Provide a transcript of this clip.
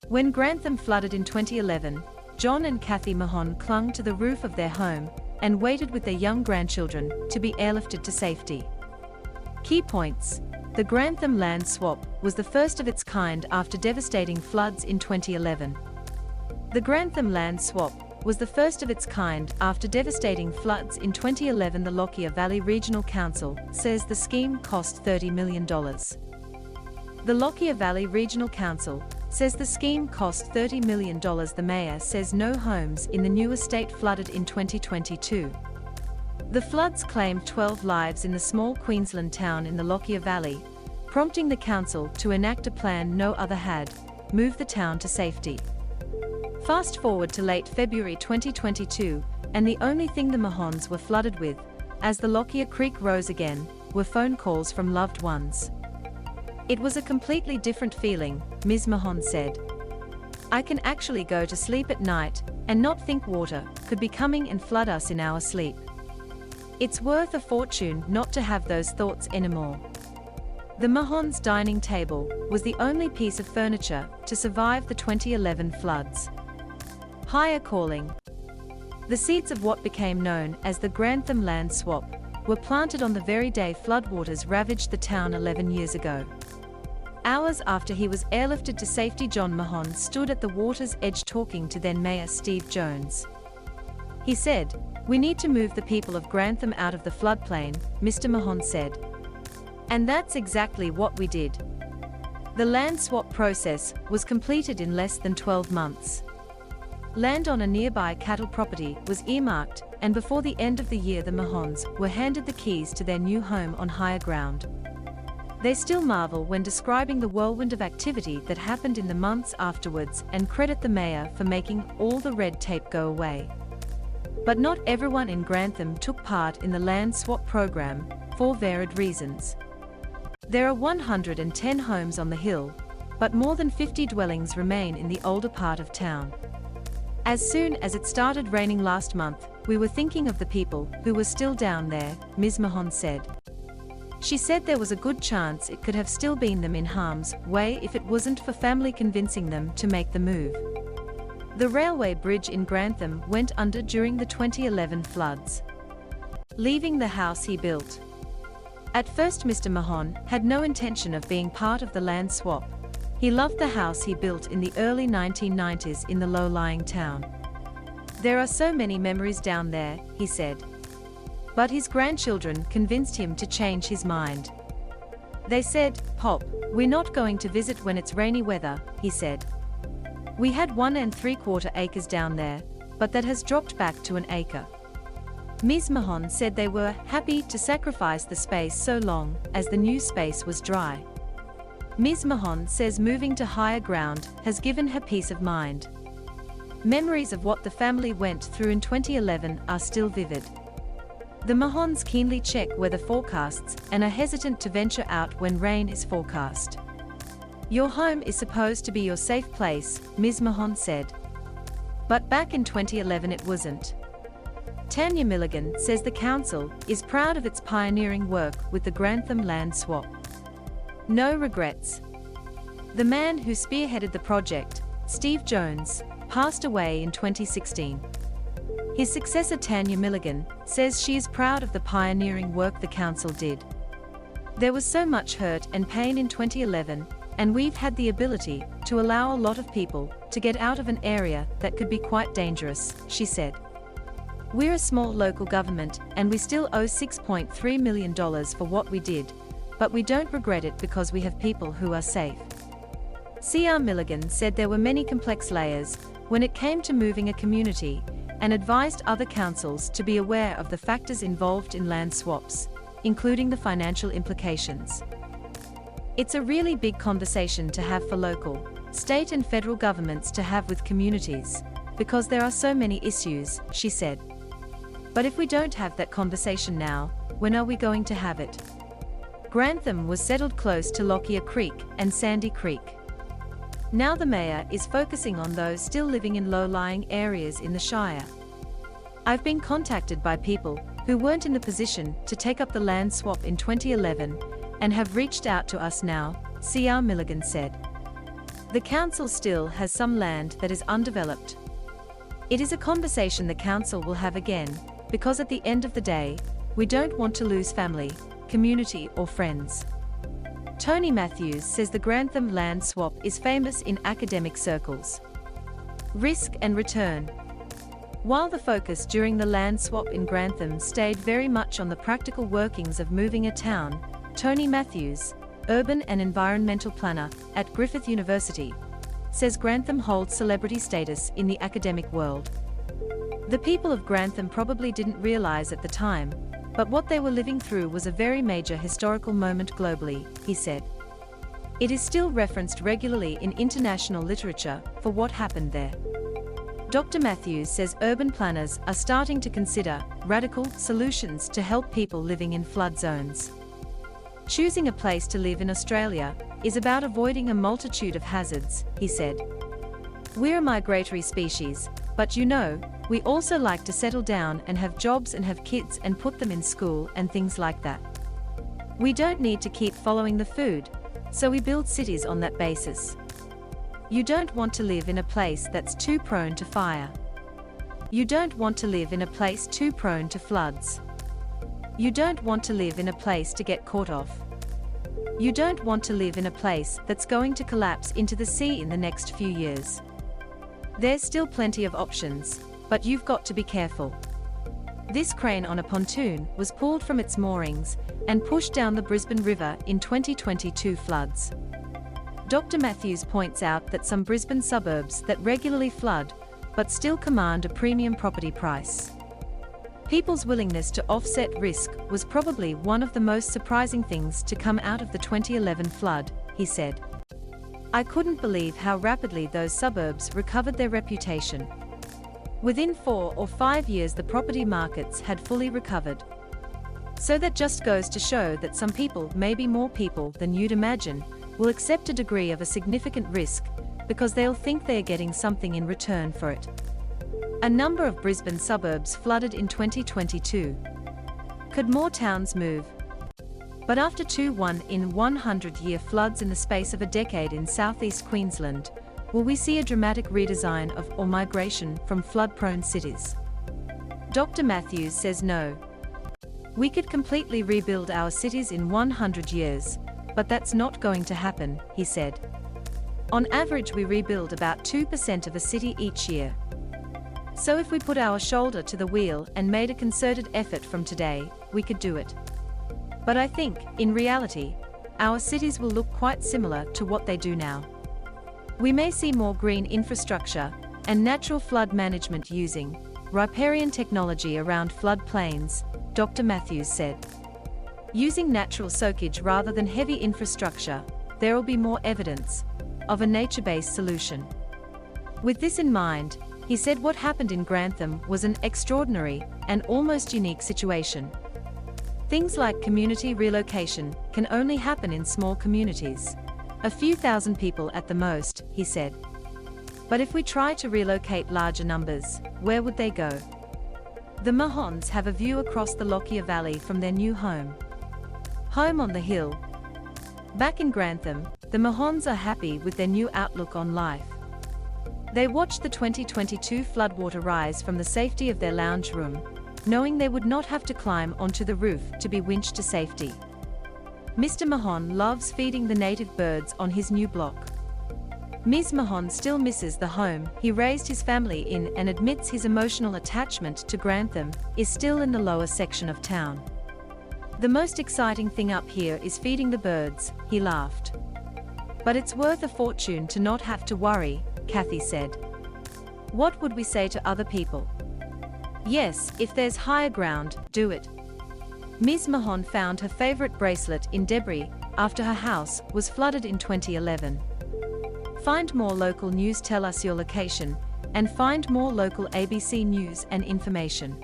When Grantham flooded in 2011, John and Kathy Mahone clung to the roof of their home and waited with their young grandchildren to be airlifted to safety. Key points. The Grantham land swap was the first of its kind after devastating floods in 2011. The Grantham land swap was the first of its kind after devastating floods in 2011. The Lockyer Valley Regional Council says the scheme cost $30 million. The Lockyer Valley Regional Council says the scheme cost $30 million. The mayor says no homes in the new estate flooded in 2022. The floods claimed 12 lives in the small Queensland town in the Lockyer Valley, prompting the council to enact a plan no other had: move the town to safety. Fast forward to late February 2022, and the only thing the Mahones were flooded with, as the Lockyer Creek rose again, were phone calls from loved ones. "It was a completely different feeling," Ms. Mahone said. "I can actually go to sleep at night and not think water could be coming and flood us in our sleep. It's worth a fortune not to have those thoughts anymore." The Mahones' dining table was the only piece of furniture to survive the 2011 floods. Higher calling. The seeds of what became known as the Grantham land swap were planted on the very day floodwaters ravaged the town 11 years ago. Hours after he was airlifted to safety, John Mahone stood at the water's edge talking to then Mayor Steve Jones. He said, "We need to move the people of Grantham out of the floodplain," Mr. Mahone said. And that's exactly what we did. The land swap process was completed in less than 12 months. Land on a nearby cattle property was earmarked, and before the end of the year the Mahones were handed the keys to their new home on higher ground. They still marvel when describing the whirlwind of activity that happened in the months afterwards and credit the mayor for making all the red tape go away. But not everyone in Grantham took part in the land swap program, for varied reasons. There are 110 homes on the hill, but more than 50 dwellings remain in the older part of town. "As soon as it started raining last month, we were thinking of the people who were still down there," Ms. Mahone said. She said there was a good chance it could have still been them in harm's way if it wasn't for family convincing them to make the move. The railway bridge in Grantham went under during the 2011 floods. Leaving the house he built. At first Mr. Mahone had no intention of being part of the land swap. He loved the house he built in the early 1990s in the low-lying town. "There are so many memories down there," he said. But his grandchildren convinced him to change his mind. They said, "Pop, we're not going to visit when it's rainy weather," he said. "We had 1¾ acres down there, but that has dropped back to an acre." Ms. Mahone said they were happy to sacrifice the space so long as the new space was dry. Ms. Mahone says moving to higher ground has given her peace of mind. Memories of what the family went through in 2011 are still vivid. The Mahones keenly check weather forecasts and are hesitant to venture out when rain is forecast. "Your home is supposed to be your safe place," Ms. Mahone said. But back in 2011 it wasn't. Tanya Milligan says the council is proud of its pioneering work with the Grantham land swap. No regrets. The man who spearheaded the project, Steve Jones, passed away in 2016. His successor Tanya Milligan says she is proud of the pioneering work the council did. "There was so much hurt and pain in 2011, and we've had the ability to allow a lot of people to get out of an area that could be quite dangerous," she said. "We're a small local government and we still owe $6.3 million for what we did, but we don't regret it because we have people who are safe." CR Milligan said there were many complex layers when it came to moving a community, and advised other councils to be aware of the factors involved in land swaps, including the financial implications. "It's a really big conversation to have for local, state and federal governments to have with communities, because there are so many issues," she said. "But if we don't have that conversation now, when are we going to have it?" Grantham was settled close to Lockyer Creek and Sandy Creek. Now the mayor is focusing on those still living in low-lying areas in the Shire. "I've been contacted by people who weren't in the position to take up the land swap in 2011 and have reached out to us now," CR Milligan said. The council still has some land that is undeveloped. It is a conversation the council will have again, because at the end of the day, we don't want to lose family, community or friends. Tony Matthews says the Grantham land swap is famous in academic circles. Risk and return. While the focus during the land swap in Grantham stayed very much on the practical workings of moving a town, Tony Matthews, urban and environmental planner at Griffith University, says Grantham holds celebrity status in the academic world. The people of Grantham probably didn't realize at the time, but what they were living through was a very major historical moment globally, he said. It is still referenced regularly in international literature for what happened there. Dr. Matthews says urban planners are starting to consider radical solutions to help people living in flood zones. Choosing a place to live in Australia is about avoiding a multitude of hazards, he said. We're a migratory species, but we also like to settle down and have jobs and have kids and put them in school and things like that. We don't need to keep following the food, so we build cities on that basis. You don't want to live in a place that's too prone to fire. You don't want to live in a place too prone to floods. You don't want to live in a place to get caught off. You don't want to live in a place that's going to collapse into the sea in the next few years. There's still plenty of options, but you've got to be careful. This crane on a pontoon was pulled from its moorings and pushed down the Brisbane River in 2022 floods. Dr. Matthews points out that some Brisbane suburbs that regularly flood, but still command a premium property price. People's willingness to offset risk was probably one of the most surprising things to come out of the 2011 flood, he said. I couldn't believe how rapidly those suburbs recovered their reputation. Within 4 or 5 years the property markets had fully recovered. So that just goes to show that some people, maybe more people than you'd imagine, will accept a degree of a significant risk because they'll think they're getting something in return for it. A number of Brisbane suburbs flooded in 2022. Could more towns move? But after 2 1-in-100-year floods in the space of a decade in southeast Queensland, will we see a dramatic redesign of or migration from flood-prone cities? Dr. Matthews says no. We could completely rebuild our cities in 100 years, but that's not going to happen, he said. On average we rebuild about 2% of a city each year. So if we put our shoulder to the wheel and made a concerted effort from today, we could do it. But I think, in reality, our cities will look quite similar to what they do now. We may see more green infrastructure and natural flood management using riparian technology around floodplains, Dr. Matthews said. Using natural soakage rather than heavy infrastructure, there will be more evidence of a nature-based solution. With this in mind, he said what happened in Grantham was an extraordinary and almost unique situation. Things like community relocation can only happen in small communities. A few thousand people at the most, he said. But if we try to relocate larger numbers, where would they go? The Mahones have a view across the Lockyer Valley from their new home. Home on the hill. Back in Grantham, the Mahones are happy with their new outlook on life. They watched the 2022 floodwater rise from the safety of their lounge room, knowing they would not have to climb onto the roof to be winched to safety. Mr. Mahone loves feeding the native birds on his new block. Ms. Mahone still misses the home he raised his family in and admits his emotional attachment to Grantham is still in the lower section of town. The most exciting thing up here is feeding the birds, he laughed. But it's worth a fortune to not have to worry, Kathy said. What would we say to other people? Yes, if there's higher ground, do it. Ms. Mahone found her favorite bracelet in debris after her house was flooded in 2011. Find more local news, tell us your location, and find more local ABC news and information.